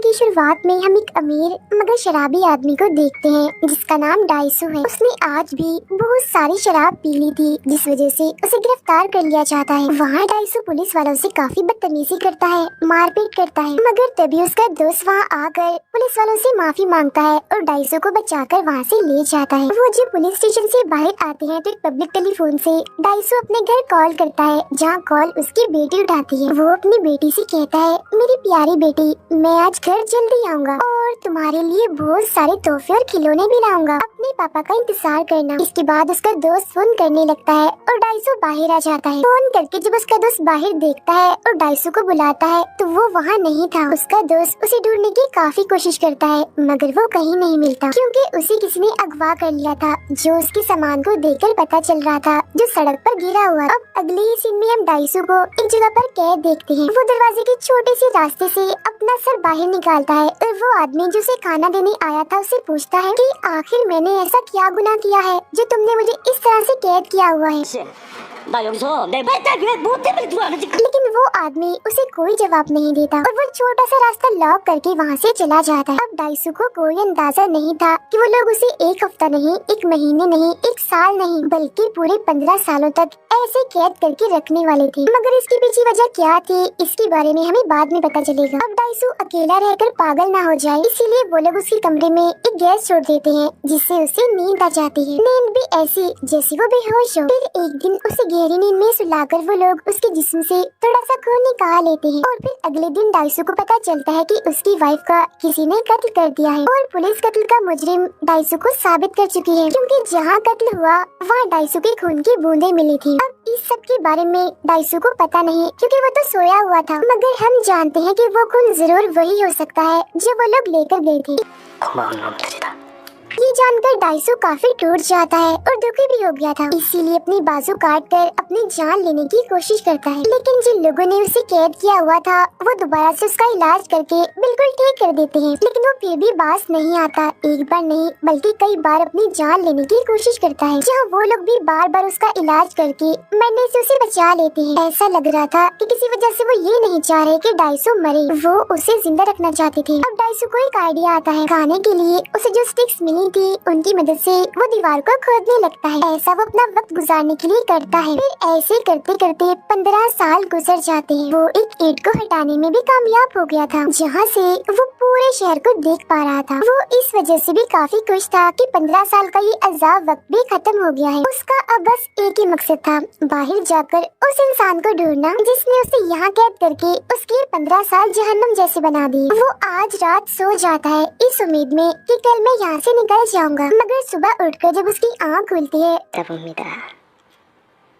की शुरुआत में हम एक अमीर मगर शराबी आदमी को देखते हैं जिसका नाम डाइसू है। उसने आज भी बहुत सारी शराब पी ली थी जिस वजह से उसे गिरफ्तार कर लिया जाता है। वहाँ डाइसू पुलिस वालों से काफी बदतमीजी करता है, मारपीट करता है, मगर तभी उसका दोस्त वहाँ आकर पुलिस वालों से माफी मांगता है और डाइसू को बचाकर वहाँ से ले जाता है। वो जब पुलिस स्टेशन से बाहर आते हैं तो एक पब्लिक टेलीफोन से डाइसू अपने घर कॉल करता है, जहाँ कॉल उसकी बेटी उठाती है। वो अपनी बेटी से कहता है, मेरी प्यारी बेटी, मैं आज घर जल्दी आऊंगा और तुम्हारे लिए बहुत सारे तोहफे और खिलौने भी लाऊंगा। अपने पापा का इंतजार करना। इसके बाद उसका दोस्त फोन करने लगता है और डाइसू बाहर आ जाता है। फोन करके जब उसका दोस्त बाहर देखता है और डाइसू को बुलाता है तो वो वहाँ नहीं था। उसका दोस्त उसे ढूंढने की काफी कोशिश करता है मगर वो कहीं नहीं मिलता, क्योंकि उसे किसी ने अगवा कर लिया था जो उसके सामान को देखकर पता चल रहा था, जो सड़क पर गिरा हुआ। अब अगले ही सीन में हम डाइसू को एक जगह पर कैद देखते हैं। वो दरवाजे के छोटे से रास्ते से अपना सर बाहर निकालता है और वो आदमी जो उसे खाना देने आया था उससे पूछता है कि आखिर मैंने ऐसा क्या गुनाह किया है जो तुमने मुझे इस तरह से कैद किया हुआ है। 나 여기서 내 말단 왜뭐 때문에 들어왔는지 लेकिन वो आदमी उसे कोई जवाब नहीं देता और वो छोटा सा रास्ता लॉक करके वहाँ से चला जाता है। अब डाइसू को कोई अंदाजा नहीं था कि वो लोग उसे एक हफ्ता नहीं, एक महीने नहीं, एक साल नहीं, बल्कि पूरे 15 सालों तक ऐसे कैद करके रखने वाले थे। मगर इसकी पीछे वजह क्या थी, इसके बारे में हमें बाद में पता चलेगा। अब डाइसू अकेला रहकर पागल ना हो जाए, इसीलिए वो लोग उसके कमरे में एक गैस छोड़ देते हैं जिससे उसे नींद आ जाती है। नींद भी ऐसी जैसे वो बेहोश हो। फिर एक दिन उसे गहरी नींद में सुलाकर वो लोग उसके जिस्म से थोड़ा सा खून निकाल लेते हैं और फिर अगले दिन डाइसू को पता चलता है कि उसकी वाइफ का किसी ने कत्ल कर दिया है और पुलिस कत्ल का मुजरिम डाइसू को साबित कर चुकी है, क्योंकि जहाँ कत्ल हुआ वहाँ डाइसू के खून की बूंदें मिली थी। अब इस सब के बारे में डाइसू को पता नहीं, क्योंकि वो तो सोया हुआ था, मगर हम जानते हैं कि वो खून जरूर वही हो सकता है जो वो लोग लेकर गए थे। 고마운 놈들이다. ये जानकर डाइसू काफी टूट जाता है और दुखी भी हो गया था, इसीलिए अपनी बाजू काट कर अपनी जान लेने की कोशिश करता है। लेकिन जिन लोगों ने उसे कैद किया हुआ था वो दोबारा से उसका इलाज करके बिल्कुल ठीक कर देते हैं, लेकिन वो फिर भी बाज नहीं आता। एक बार नहीं बल्कि कई बार अपनी जान लेने की कोशिश करता है, जहाँ वो लोग भी बार बार उसका इलाज करके मरने से उसे बचा लेते हैं। ऐसा लग रहा था कि किसी वजह से वो ये नहीं चाह रहे कि डाइसू मरे, वो उसे जिंदा रखना चाहते थे। अब डाइसू को एक आइडिया आता है। खाने के लिए उसे जो स्टिक्स मिली थी उनकी मदद से वो दीवार को खोदने लगता है। ऐसा वो अपना वक्त गुजारने के लिए करता है। फिर ऐसे करते करते 15 साल गुजर जाते हैं। वो एक ईंट को हटाने में भी कामयाब हो गया था, जहाँ से वो पूरे शहर को देख पा रहा था। वो इस वजह से भी काफी खुश था कि 15 साल का ये अजाब वक्त भी खत्म हो गया है। उसका अब बस एक ही मकसद था, बाहर जाकर उस इंसान को ढूंढना जिसने उसे यहाँ कैद करके उसके 15 साल जहन्नुम जैसे बना दिए। वो आज रात सो जाता है इस उम्मीद में कि कल मैं यहाँ से निकल जाऊंगा, मगर सुबह उठकर जब उसकी आँख खुलती है 따봅니다.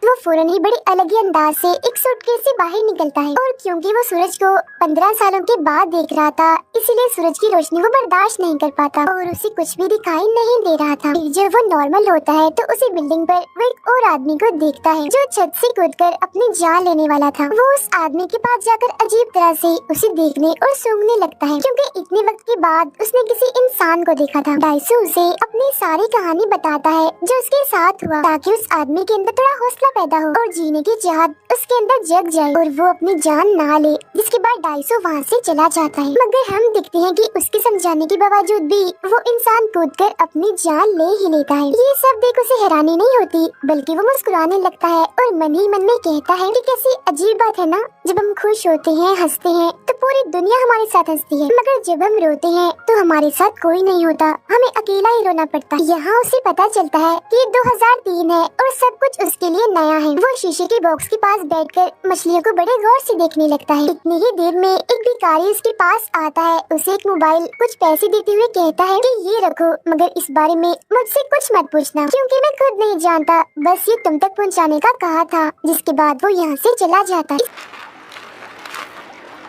वो फौरन ही बड़ी अलग ही अंदाज से एक सूटकेस से बाहर निकलता है। और क्योंकि वो सूरज को 15 सालों के बाद देख रहा था, इसीलिए सूरज की रोशनी वो बर्दाश्त नहीं कर पाता और उसे कुछ भी दिखाई नहीं दे रहा था। फिर जब वो नॉर्मल होता है तो उसे बिल्डिंग पर वो एक और आदमी को देखता है जो छत से कूदकर अपनी जान लेने वाला था। वो उस आदमी के पास जाकर अजीब तरह से उसे देखने और सूंघने लगता है, क्योंकि इतने वक्त के बाद उसने किसी इंसान को देखा था। डाइसू उसे अपनी सारी कहानी बताता है जो उसके साथ हुआ, ताकि उस आदमी के अंदर थोड़ा हौसला पैदा हो और जीने की चाहत उसके अंदर जग जाए और वो अपनी जान ना ले। जिसके बाद डाइसू वहाँ से चला जाता है, मगर हम देखते हैं कि उसके समझाने के बावजूद भी वो इंसान कूदकर अपनी जान ले ही लेता है। ये सब देख उसे हैरानी नहीं होती, बल्कि वो मुस्कुराने लगता है और मन ही मन में कहता है कि कैसी अजीब बात है ना, जब हम खुश होते हैं, हंसते हैं तो पूरी दुनिया हमारे साथ हंसती है, मगर जब हम रोते हैं तो हमारे साथ कोई नहीं होता, हमें अकेला ही रोना पड़ता है। यहाँ उसे पता चलता है कि 2003 है और सब कुछ उसके लिए नया है। वो शीशे के बॉक्स के पास बैठकर मछलियों को बड़े गौर से देखने लगता है। इतनी ही देर में एक भिखारी उसके पास आता है, उसे एक मोबाइल, कुछ पैसे देते हुए कहता है कि ये रखो, मगर इस बारे में मुझसे कुछ मत पूछना, क्योंकि मैं खुद नहीं जानता, बस ये तुम तक पहुंचाने का कहा था। जिसके बाद वो यहाँ से चला जाता है।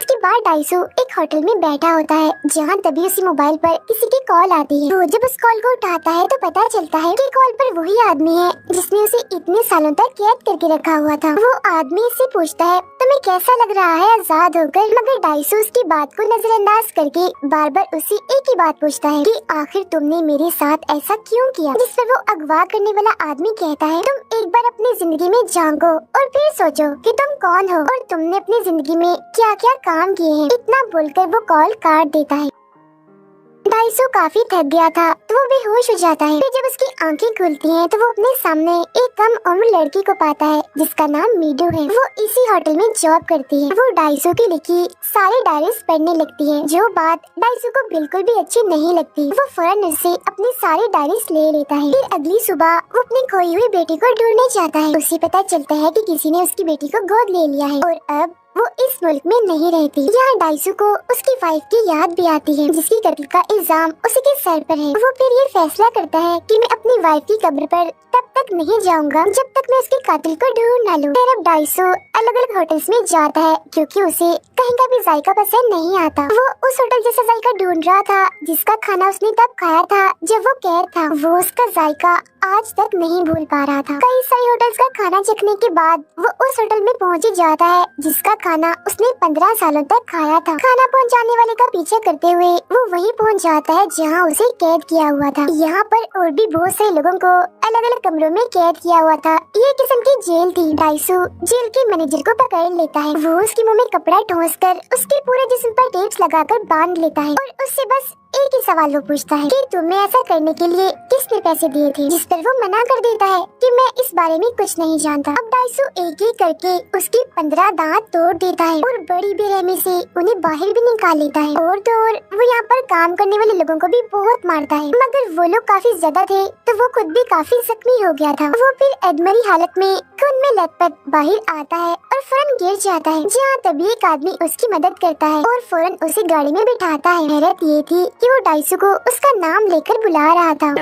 इसके बाद डाइसू एक होटल में बैठा होता है, जहाँ तभी उसी मोबाइल पर किसी की कॉल आती है। वो जब उस कॉल को उठाता है तो पता चलता है कि कॉल पर वही आदमी है जिसने उसे इतने सालों तक कैद करके रखा हुआ था। वो आदमी इससे पूछता है, तुम्हें कैसा लग रहा है आजाद होकर? मगर डाइसू उसकी बात को नजरअंदाज करके बार बार उसी एक ही बात पूछता है कि आखिर तुमने मेरे साथ ऐसा क्यों किया? जिस पर वो अगवा करने वाला आदमी कहता है, तुम एक बार अपनी जिंदगी में झांको और फिर सोचो कि तुम कौन हो और तुमने अपनी जिंदगी में क्या क्या काम काम किए हैं। इतना बोलकर वो कॉल काट देता है। डाइसू काफी थक गया था तो वो बेहोश हो जाता है। फिर जब उसकी आंखें खुलती हैं तो वो अपने सामने एक कम उम्र लड़की को पाता है जिसका नाम मीडू है। वो इसी होटल में जॉब करती है। वो डाइसू की लिखी सारी डायरीज पढ़ने लगती है, जो बात डाइसू को बिल्कुल भी अच्छी नहीं लगती। वो फौरन उससे अपनी सारी डायरीज ले लेता है। फिर अगली सुबह वो अपनी खोई हुई बेटी को ढूंढने जाता है। उसे पता चलता है कि किसी ने उसकी बेटी को गोद ले लिया है और अब वो इस मुल्क में नहीं रहती। यहाँ डाइसू को उसकी वाइफ की याद भी आती है जिसकी कत्ल का इल्जाम उसी के सर पर है। वो फिर ये फैसला करता है कि मैं अपनी वाइफ की कब्र पर तब तक नहीं जाऊंगा जब तक मैं उसके कातिल को ढूंढ न लूं। फिर अब डाइसू अलग अलग होटल्स में जाता है क्योंकि उसे कहीं का भी जायका पसंद नहीं आता। वो उस होटल जैसा जायका ढूंढ रहा था जिसका खाना उसने तब खाया था जब वो कैद था। वो उसका जायका आज तक नहीं भूल पा रहा था। कई सारे होटल्स का खाना चखने के बाद वो उस होटल में पहुंच जाता है जिसका खाना उसने 15 सालों तक खाया था। खाना पहुंचाने वाले का पीछा करते हुए वो वहीं पहुंच जाता है जहां उसे कैद किया हुआ था। यहाँ पर और भी बहुत से लोगों को अलग अलग कमरों में कैद किया हुआ था। ये किस्म की जेल थी। डाइसू जेल के मैनेजर को पकड़ लेता है। वो उसके मुंह में कपड़ा ठोस कर उसके पूरे जिस्म पर टेप्स लगाकर बांध लेता है और उससे बस एक ही सवाल वो पूछता है कि तुम्हें ऐसा करने के लिए किसने पैसे दिए थे, जिस पर वो मना कर देता है कि मैं इस बारे में कुछ नहीं जानता। अब डाइसू एक एक करके उसके 15 दांत तोड़ देता है और बड़ी बेरहमी से उन्हें बाहर भी निकाल लेता है। और तो और वो यहाँ पर काम करने वाले लोगों को भी बहुत मारता है, मगर वो लोग काफी ज्यादा थे तो वो खुद भी काफी जख्मी हो गया था। वो फिर अधमरी हालत में खून में लथपथ बाहर आता है और फौरन गिर जाता है, जहाँ तभी एक आदमी उसकी मदद करता है और फौरन उसे गाड़ी में बिठाता है। हैरत ये थी कि वो डाइसू को उसका नाम लेकर बुला रहा था,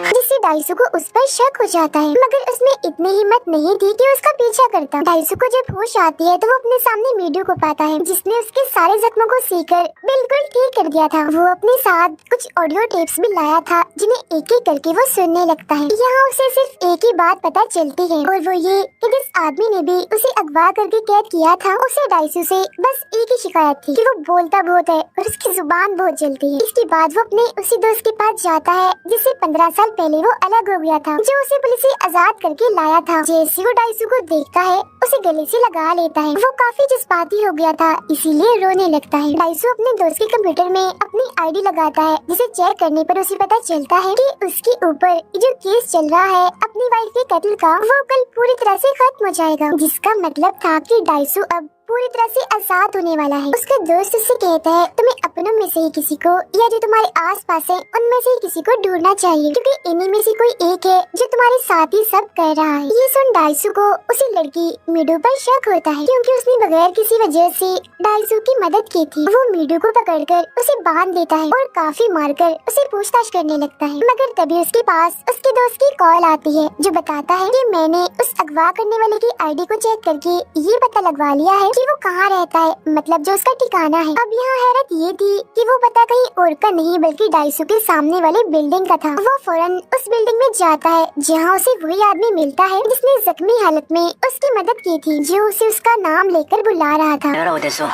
जिससे डाइसू को उस पर शक हो जाता है, मगर उसमें इतनी हिम्मत नहीं थी कि उसका पीछा करता। डाइसू को जब होश आती है तो वो अपने सामने मीडू को पाता है जिसने उसके सारे जख्मों को सीकर बिल्कुल ठीक कर दिया था। वो अपने साथ कुछ ऑडियो टेप्स भी लाया था जिन्हें एक एक करके वो सुनने लगता है। यहाँ उसे सिर्फ एक ही बात पता चलती है और वो ये कि जिस आदमी ने भी उसे अगवा करके कैद किया था उसे डाइसू से बस एक ही शिकायत थी कि वो बोलता बहुत है और उसकी जुबान बहुत जलती है। इसके बाद वो अपने उसी दोस्त के पास जाता है जिससे 15 साल पहले वो अलग हो गया था, जो उसे पुलिस से आजाद करके लाया था। जैसे वो डाइसू को देखता है उसे गले से लगा लेता है। वो काफी जज्बाती हो गया था इसीलिए रोने लगता है। डाइसू अपने दोस्त के कंप्यूटर में अपनी आईडी लगाता है जिसे चेक करने पर उसे पता चलता है कि उसके ऊपर जो केस चल रहा है अपनी वाइफ के कत्ल का, वो कल पूरी तरह से खत्म हो जाएगा, जिसका मतलब था कि डाइसू अब पूरी तरह से आजाद होने वाला है। उसका दोस्त उससे कहता है तुम्हें अपनों में से ही किसी को या जो तुम्हारे आसपास है उनमें से ही किसी को ढूंढना चाहिए, क्योंकि इन्हीं में से कोई एक है जो तुम्हारे साथ ही सब कर रहा है। ये सुन डाइसू को उसी लड़की मीडू पर शक होता है क्योंकि उसने बगैर किसी वजह से डाइसू की मदद की थी। वो मीडू को पकड़कर उसे बांध देता है और काफी मारकर उसे पूछताछ करने लगता है, मगर तभी उसके पास उसके दोस्त की कॉल आती है जो बताता है कि मैंने उस अगवा करने वाले की आईडी को चेक करके ये पता लगवा लिया है कि वो कहाँ रहता है, मतलब जो उसका ठिकाना है। अब यहाँ हैरत ये थी कि वो पता कहीं और का नहीं बल्कि डाइसू के सामने वाली बिल्डिंग का था। वो फौरन उस बिल्डिंग में जाता है जहाँ उसे वही आदमी मिलता है जिसने जख्मी हालत में उसकी मदद की थी, जो उसे उसका नाम लेकर बुला रहा था।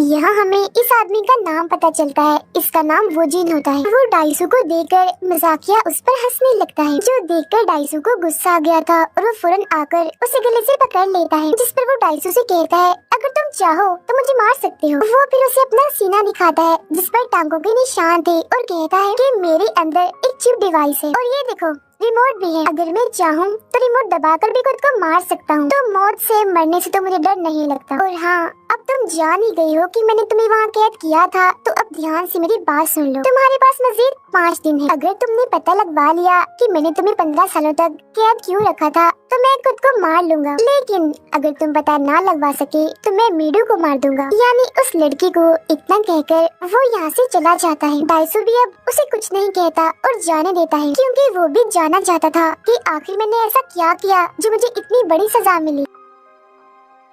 यहाँ हमें इस आदमी का नाम पता चलता है, इसका नाम वोजिन होता है। वो डाइसू को देखकर मजाकिया उस पर हंसने लगता है, जो देखकर डाइसू को गुस्सा आ गया था और वो फौरन आकर उसे गले से पकड़ लेता है, जिस पर वो डाइसू से कहता है अगर तुम चाहो तो मुझे मार सकते हो। वो फिर उसे अपना सीना दिखाता है जिस पर टांगों के निशान थे और कहता है कि मेरे अंदर एक चिप डिवाइस है और ये देखो रिमोट भी है, अगर मैं चाहूँ तो रिमोट दबाकर भी खुद को मार सकता हूँ। तो मौत से मरने से तो मुझे डर नहीं लगता। और हाँ, अब तुम जान ही गई हो कि मैंने तुम्हें वहाँ कैद किया था, तो अब ध्यान से मेरी बात सुन लो। तुम्हारे पास मजीद 5 दिन है। अगर तुमने पता लगवा लिया कि मैंने तुम्हें 15 सालों तक कैद क्यों रखा था तो मैं खुद को मार लूंगा, लेकिन अगर तुम पता ना लगवा सके तो मैं मीडू को मार दूंगा। यानी उस लड़की को इतना कहकर वो यहाँ से चला जाता है। डाइसू भी अब उसे कुछ नहीं कहता और जाने देता है, क्योंकि वो भी जानना चाहता था कि आखिर मैंने ऐसा क्या किया जो मुझे इतनी बड़ी सजा मिली।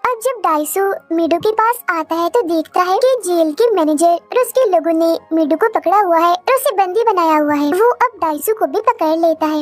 अब जब डाइसू मीडू के पास आता है तो देखता है कि जेल के मैनेजर और उसके लोगों ने मीडू को पकड़ा हुआ है और उसे बंदी बनाया हुआ है। वो अब डाइसू को भी पकड़ लेता है।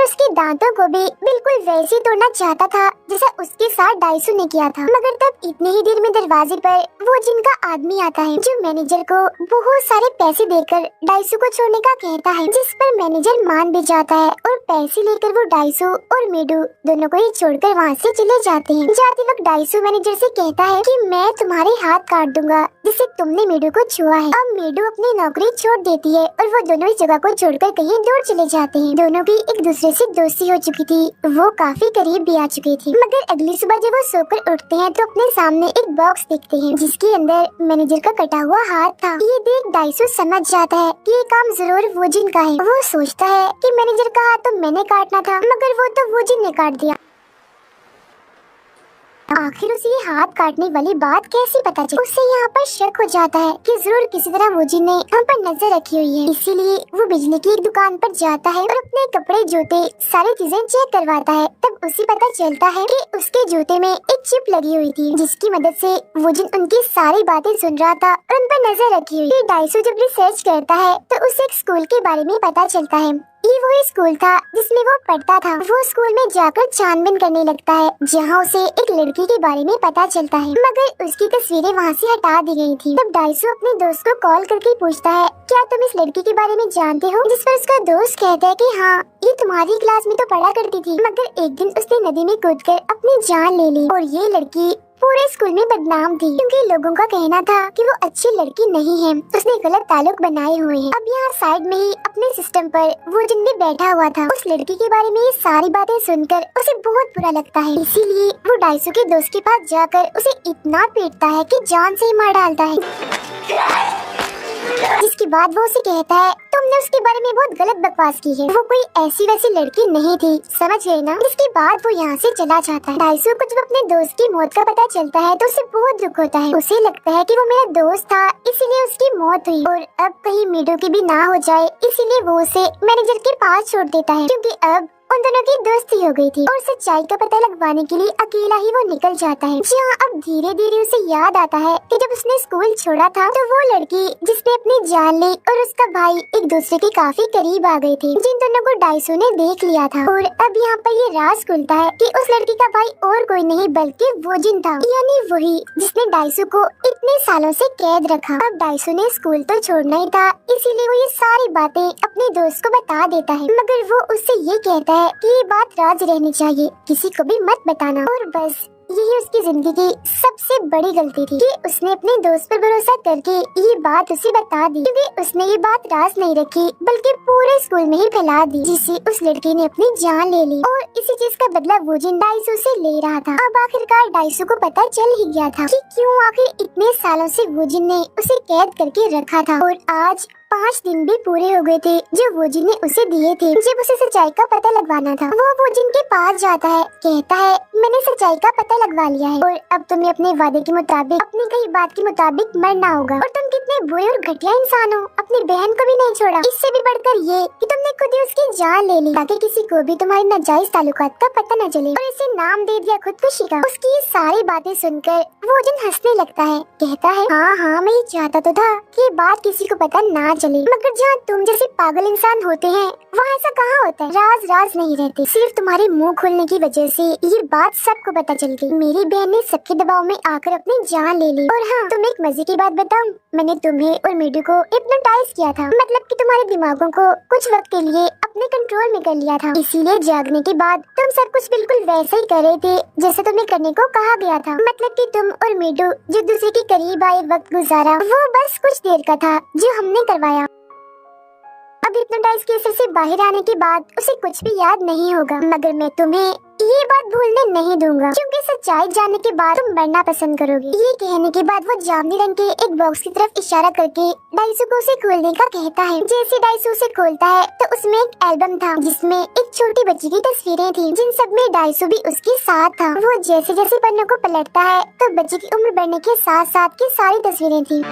उसके दांतों को भी बिल्कुल वैसे ही तोड़ना चाहता था जैसा उसके साथ डाइसू ने किया था। मगर तब इतनी ही देर में दरवाजे पर वो जिनका आदमी आता है जो मैनेजर को बहुत सारे पैसे देकर डाइसू को छोड़ने का कहता है, जिस पर मैनेजर मान भी जाता है और पैसे लेकर वो डाइसू और मेडू दोनों को ही छोड़कर वहाँ से चले जाते हैं। जाते वक्त डाइसू मैनेजर से कहता है कि मैं तुम्हारे हाथ काट दूंगा जिससे तुमने मेडू को छुआ है। अब मेडू अपनी नौकरी छोड़ देती है और वो दोनों इस जगह को छोड़कर कहीं दूर चले जाते हैं। दोनों की एक दूसरे से दोस्ती हो चुकी थी, वो काफी करीब भी आ चुकी थी। मगर अगली सुबह जब वो सोकर उठते हैं तो अपने सामने एक बॉक्स देखते हैं जिसके अंदर मैनेजर का कटा हुआ हाथ था। ये देख डाइसू समझ जाता है कि ये काम जरूर वोजिन का है। वो सोचता है कि मैनेजर का हाथ तो मैंने काटना था मगर वो तो वोजिन ने काट दिया। आखिर उसे ये हाथ काटने वाली बात कैसे पता चली? उसे यहाँ पर शक हो जाता है कि जरूर किसी तरह वोजिन ने हम पर नजर रखी हुई है। इसीलिए वो बिजली की एक दुकान पर जाता है और अपने कपड़े जूते सारी चीजें चेक करवाता है। तब उसे पता चलता है कि उसके जूते में एक चिप लगी हुई थी जिसकी मदद से वोजिन उनकी सारी बातें सुन रहा था और उन पर नजर रखी हुई। डाइसू जब रिसर्च करता है तो उसे एक स्कूल के बारे में पता चलता है। ये वही स्कूल था जिसमें वो पढ़ता था। वो स्कूल में जाकर छानबीन करने लगता है जहाँ उसे एक लड़की के बारे में पता चलता है मगर उसकी तस्वीरें वहाँ से हटा दी गई थी। तब डाइसू अपने दोस्त को कॉल करके पूछता है, क्या तुम इस लड़की के बारे में जानते हो? जिस पर उसका दोस्त कहता है कि हाँ, ये तुम्हारी क्लास में तो पढ़ा करती थी। मगर एक दिन उसने नदी में कूदकर अपनी जान ले ली और ये लड़की पूरे स्कूल में बदनाम थी क्योंकि लोगों का कहना था कि वो अच्छी लड़की नहीं है, उसने गलत ताल्लुक बनाए हुए हैं। अब यहाँ साइड में ही अपने सिस्टम पर वो जिन भी बैठा हुआ था उस लड़की के बारे में ये सारी बातें सुनकर उसे बहुत बुरा लगता है। इसीलिए वो डाइसू के दोस्त के पास जाकर उसे इतना पीटता है कि जान से ही मार डालता है। जिसके बाद वो उसे कहता है, तुमने उसके बारे में बहुत गलत बकवास की है, वो कोई ऐसी वैसी लड़की नहीं थी, समझ गए ना? जिसके बाद वो यहाँ से चला जाता है। डाइसू को जब अपने दोस्त की मौत का पता चलता है तो उसे बहुत दुख होता है। उसे लगता है कि वो मेरा दोस्त था इसीलिए उसकी मौत हुई और अब कहीं मेडू की भी ना हो जाए, इसीलिए वो उसे मैनेजर के पास छोड़ देता है क्योंकि अब उन दोनों की दोस्ती हो गई थी और सच्चाई का पता लगवाने के लिए अकेला ही वो निकल जाता है। जहाँ अब धीरे धीरे उसे याद आता है कि जब उसने स्कूल छोड़ा था तो वो लड़की जिसने अपनी जान ली और उसका भाई एक दूसरे के काफी करीब आ गए थे, जिन दोनों को डाइसू ने देख लिया था। और अब यहाँ पर ये राज खुलता है कि उस लड़की का भाई और कोई नहीं बल्कि वोजिन था, यानी वही जिसने डाइसू को इतने सालों से कैद रखा। अब डाइसू ने स्कूल तो छोड़ना ही था, इसीलिए वो ये सारी बातें अपने दोस्त को बता देता है मगर वो उससे ये कहता है कि ये बात राज रहनी चाहिए, किसी को भी मत बताना। और बस यही उसकी जिंदगी की सबसे बड़ी गलती थी कि उसने अपने दोस्त पर भरोसा करके ये बात उसे बता दी, क्योंकि उसने ये बात राज नहीं रखी बल्कि पूरे स्कूल में ही फैला दी, जिससे उस लड़की ने अपनी जान ले ली और इसी चीज का बदला वोजिन डाइसू से ले रहा था। अब आखिरकार डाइसू को पता चल ही गया था कि क्यों आखिर इतने सालों से वोजिन ने उसे कैद करके रखा था और आज 5 दिन भी पूरे हो गए थे जो वोजिन ने उसे दिए थे जब उसे सच्चाई का पता लगवाना था। वो वोजिन के पास जाता है, कहता है मैंने सच्चाई का पता लगवा लिया है और अब तुम्हें अपने वादे के मुताबिक, अपनी कही बात के मुताबिक मरना होगा। और तुम कितने बुरे और घटिया इंसान हो, अपनी बहन को भी नहीं छोड़ा। इससे भी बढ़कर ये कि तुमने खुद ही उसकी जान ले ली ताकि किसी को भी तुम्हारे नाजायज ताल्लुकात का पता न चले, और इसे नाम दे दिया खुदकुशी का। उसकी ये सारी बातें सुनकर वोजिन हंसने लगता है, कहता है हाँ मैं ये चाहता तो था कि ये बात किसी को पता ना चले, मगर जहाँ तुम जैसे पागल इंसान होते हैं वहाँ ऐसा कहाँ होता है। राज राज नहीं रहते, सिर्फ तुम्हारे मुंह खोलने की वजह से ये बात सबको पता चल गई। मेरी बहन ने सबके दबाव में आकर अपनी जान ले ली। और हाँ, तुम एक मजे की बात बताऊं, मैंने तुम्हें और मेडू को हिप्नोटाइज किया था, मतलब कि तुम्हारे दिमागों को कुछ वक्त के लिए अपने कंट्रोल में कर लिया था। इसीलिए जागने के बाद तुम सब कुछ बिल्कुल वैसे ही कर रहे थे जैसे तुम्हें करने को कहा गया था। मतलब कि तुम और मेडू जो दूसरे के करीब आए वक्त गुजारा वो बस कुछ देर का था जो हमने करवाया। अब हिप्नोटाइज के असर से बाहर आने के बाद उसे कुछ भी याद नहीं होगा, मगर मैं तुम्हें ये बात भूलने नहीं दूंगा क्योंकि सच्चाई जानने के बाद तुम मरना पसंद करोगे। ये कहने के बाद वो जामुनी रंग के एक बॉक्स की तरफ इशारा करके डाइसू को उसे खोलने का कहता है। जैसे डाइसू उसे खोलता है तो उसमें एक एल्बम था जिसमें एक छोटी बच्ची की तस्वीरें थी, जिन सब में डाइसू भी उसके साथ था। वो जैसे जैसे पन्नों को पलटता है तो बच्ची की उम्र बढ़ने के साथ साथ की सारी तस्वीरें थी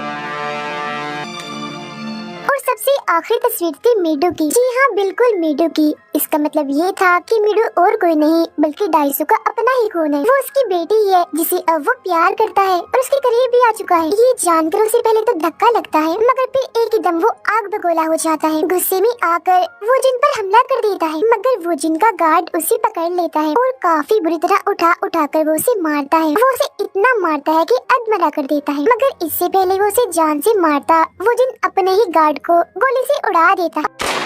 और सबसे आखिरी तस्वीर थी मेडू की। जी हाँ, बिल्कुल मेडू की। इसका मतलब ये था कि मीडू और कोई नहीं बल्कि डाइसू का अपना ही खून है। वो उसकी बेटी ही है जिसे अब वो प्यार करता है और उसके करीब भी आ चुका है। ये जानकर उसे पहले तो धक्का लगता है, मगर फिर एक एकदम वो आग बगोला हो जाता है। गुस्से में आकर वो जिन पर हमला कर देता है, मगर वो जिन का गार्ड उसे पकड़ लेता है और काफी बुरी तरह उठा कर वो उसे मारता है। वो उसे इतना मारता है कि अधमरा कर देता है, मगर इससे पहले वो उसे जान से मारता वो जिन अपने ही गार्ड को गोली से उड़ा देता है।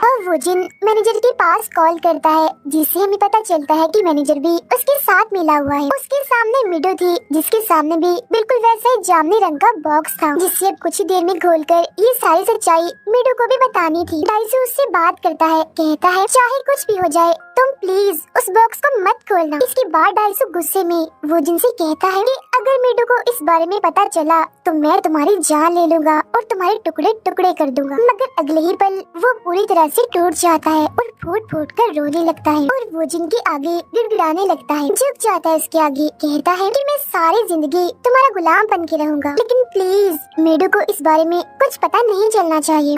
और वो जिन मैनेजर के पास कॉल करता है, जिससे हमें पता चलता है कि मैनेजर भी उसके साथ मिला हुआ है। उसके सामने मीडू थी, जिसके सामने भी बिल्कुल वैसा ही जामुनी रंग का बॉक्स था, जिससे अब कुछ ही देर में खोलकर ये सारी सच्चाई मीडू को भी बतानी थी। डाइसू उससे बात करता है, कहता है चाहे कुछ भी हो जाए तुम प्लीज उस बॉक्स को मत खोलना। इसके बाद डाइसू गुस्से में वो जिन से कहता है कि अगर मीडू को इस बारे में पता चला तो मैं तुम्हारी जान ले लूंगा और तुम्हारे टुकड़े टुकड़े कर दूंगा। मगर अगले ही पल वो पूरी तरह से टूट जाता है और फूट कर रोने लगता है और वो जिनके आगे गिड़गिड़ाने लगता है, झुक जाता है उसके आगे, कहता है कि मैं सारी जिंदगी तुम्हारा गुलाम बन के रहूंगा, लेकिन प्लीज मीडू को इस बारे में कुछ पता नहीं चलना चाहिए।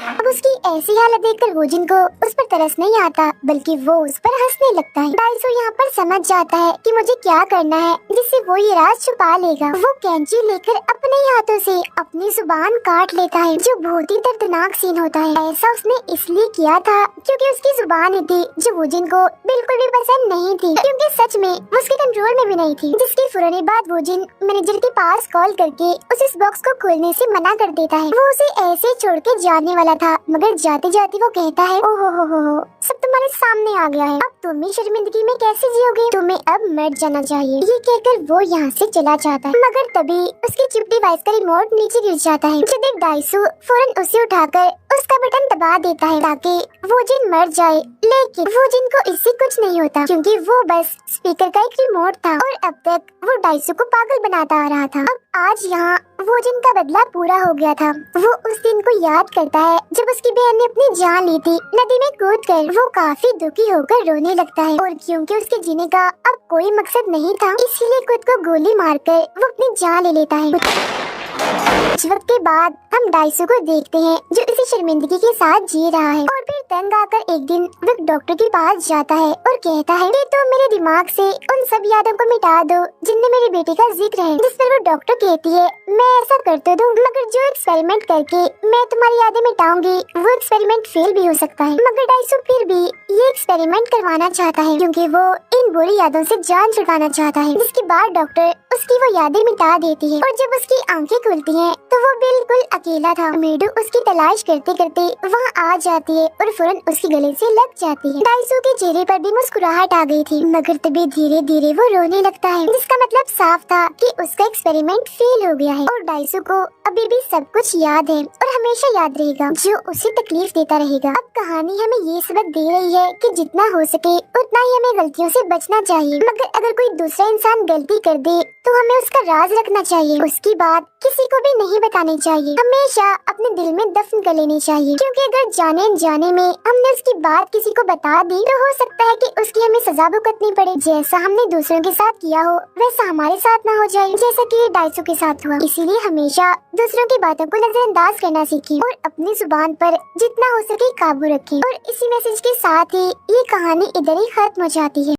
अब उसकी ऐसी हालत देखकर वो जिन को उस पर तरस नहीं आता बल्कि वो उस पर हंसने लगता है। डाइसू यहाँ पर समझ जाता है कि मुझे क्या करना है जिससे वो ये राज छुपा लेगा। वो कैंची लेकर अपने ही हाथों से अपनी जुबान काट लेता है, जो बहुत ही दर्दनाक सीन होता है। ऐसा उसने इसलिए किया था क्योंकि उसकी जुबान ही थी जो वो जिन को बिल्कुल भी पसंद नहीं थी, क्योंकि सच में वो उसके कंट्रोल में भी नहीं थी। जिसके फौरन बाद वो जिन मैनेजर के पास कॉल करके उस बॉक्स को खोलने से मना कर देता है। वो उसे ऐसे छोड़ के जाने वाला था, मगर जाते जाते वो कहता है ओहो हो, सब तुम्हारे सामने आ गया है, अब तुम ही शर्मिंदगी में कैसे जियोगे, तुम्हें अब मर जाना चाहिए। ये कहकर वो यहाँ से चला जाता है, मगर तभी उसकी चिप डिवाइस का रिमोट नीचे गिर जाता है। जो देख डाइसू फौरन उसे उठाकर उसका बटन दबा देता है ताकि वो जिन मर जाए, लेकिन वो जिन को इससे कुछ नहीं होता क्योंकि वो बस स्पीकर का एक रिमोट था और अब तक वो डाइसू को पागल बनाता आ रहा था। अब आज यहाँ वो जिन का बदला पूरा हो गया था। वो उस दिन को याद करता है जब उसकी बहन ने अपनी जान ली थी नदी में कूदकर। वो काफी दुखी होकर रोने लगता है और क्योंकि उसके जीने का अब कोई मकसद नहीं था, इसीलिए खुद को गोली मारकर वो अपनी जान ले लेता है। कुछ वक्त के बाद हम डाइसू को देखते हैं जो इसी शर्मिंदगी के साथ जी रहा है और फिर तंग आकर एक दिन वो डॉक्टर के पास जाता है और कहता है कि तुम मेरे दिमाग से उन सब यादों को मिटा दो जिनमें मेरी बेटी का जिक्र है। जिस पर वो डॉक्टर कहती है मैं ऐसा कर तो दूं, मगर जो एक्सपेरिमेंट करके मैं तुम्हारी यादें मिटाऊंगी वो एक्सपेरिमेंट फेल भी हो सकता है। मगर डाइसू फिर भी ये एक्सपेरिमेंट करवाना चाहता है क्योंकि वो इन बुरी यादों से जान छुड़वाना चाहता है। जिसके बाद डॉक्टर उसकी वो यादें मिटा देती है और जब उसकी आंखें खुलती हैं तो वो बिल्कुल अकेला था। मीडू उसकी तलाश करते करते वहाँ आ जाती है और फौरन उसके गले से लग जाती है। डाइसू के चेहरे पर भी मुस्कुराहट आ गई थी, मगर तभी धीरे धीरे वो रोने लगता है, जिसका मतलब साफ था कि उसका एक्सपेरिमेंट फेल हो गया है और डाइसू को अभी भी सब कुछ याद है और हमेशा याद रहेगा, जो उसे तकलीफ देता रहेगा। अब कहानी हमें ये सबक दे रही है कि जितना हो सके उतना ही हमें गलतियों से बचना चाहिए, मगर अगर कोई दूसरा इंसान गलती कर दे तो हमें उसका राज रखना चाहिए, उसकी बात किसी को भी नहीं बतानी चाहिए, हमेशा अपने दिल में दफन कर लेनी चाहिए, क्योंकि अगर जाने अनजाने में हमने उसकी बात किसी को बता दी तो हो सकता है कि उसकी हमें सजा भुगतनी पड़े। जैसा हमने दूसरों के साथ किया हो वैसा हमारे साथ ना हो जाए, जैसा कि डाइसू के साथ हुआ। इसीलिए हमेशा दूसरों की बातों को नजरअंदाज करना सीखें और अपनी जुबान पर जितना हो सके काबू रखें। और इसी मैसेज के साथ ही ये कहानी इधर ही खत्म हो जाती है।